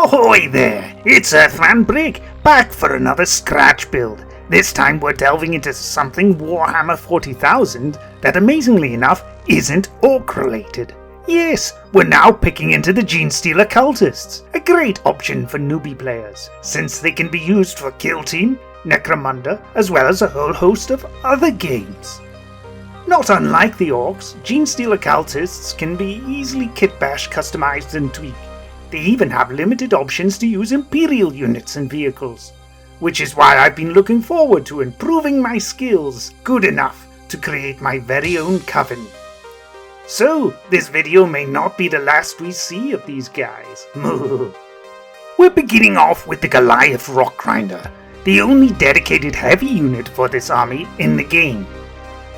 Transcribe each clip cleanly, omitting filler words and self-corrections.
Ahoy there! It's earthmanbrick, back for another scratch build. This time we're delving into something Warhammer 40,000 that amazingly enough isn't Ork related. Yes, we're now picking into the Genestealer Cultists, a great option for newbie players, since they can be used for Kill Team, Necromunda, as well as a whole host of other games. Not unlike the Orks, Genestealer Cultists can be easily kit-bashed, customized and tweaked. They even have limited options to use Imperial units and vehicles, which is why I've been looking forward to improving my skills good enough to create my very own coven. So, this video may not be the last we see of these guys. We're beginning off with the Goliath Rock Grinder, the only dedicated heavy unit for this army in the game.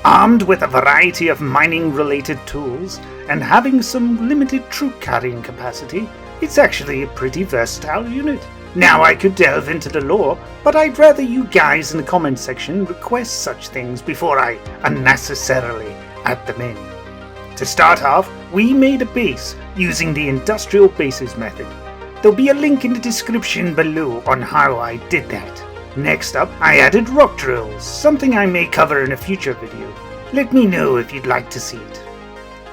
Armed with a variety of mining-related tools and having some limited troop carrying capacity, it's actually a pretty versatile unit. Now I could delve into the lore, but I'd rather you guys in the comment section request such things before I unnecessarily add them in. To start off, we made a base using the industrial bases method. There'll be a link in the description below on how I did that. Next up, I added rock drills, something I may cover in a future video. Let me know if you'd like to see it.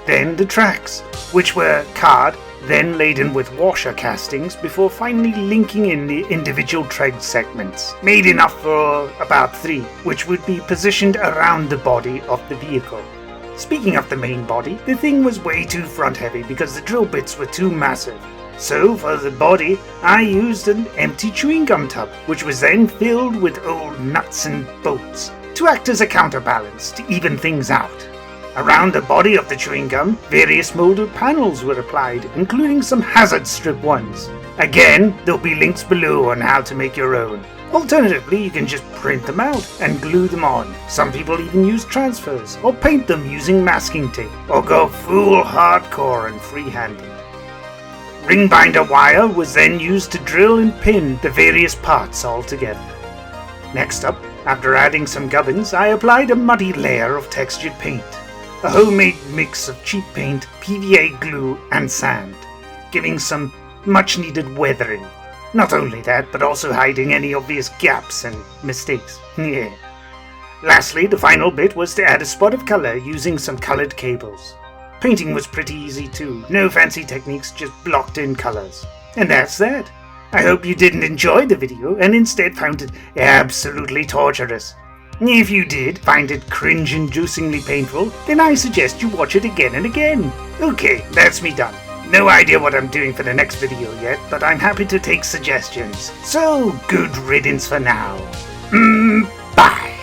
Then the tracks, which were carved, then laden with washer castings before finally linking in the individual tread segments, made enough for about 3, which would be positioned around the body of the vehicle. Speaking of the main body, the thing was way too front heavy because the drill bits were too massive. So for the body, I used an empty chewing gum tub, which was then filled with old nuts and bolts to act as a counterbalance to even things out. Around the body of the chewing gum, various molded panels were applied, including some hazard strip ones. Again, there'll be links below on how to make your own. Alternatively, you can just print them out and glue them on. Some people even use transfers, or paint them using masking tape, or go full hardcore and freehanding. Ring binder wire was then used to drill and pin the various parts all together. Next up, after adding some gubbins, I applied a muddy layer of textured paint. A homemade mix of cheap paint, PVA glue and sand, giving some much needed weathering. Not only that, but also hiding any obvious gaps and mistakes. Yeah. Lastly, the final bit was to add a spot of color using some colored cables. Painting was pretty easy too, no fancy techniques, just blocked in colors. And that's that. I hope you didn't enjoy the video and instead found it absolutely torturous. If you did find it cringe-inducingly painful, then I suggest you watch it again and again. Okay, that's me done. No idea what I'm doing for the next video yet, but I'm happy to take suggestions. So, good riddance for now. Bye!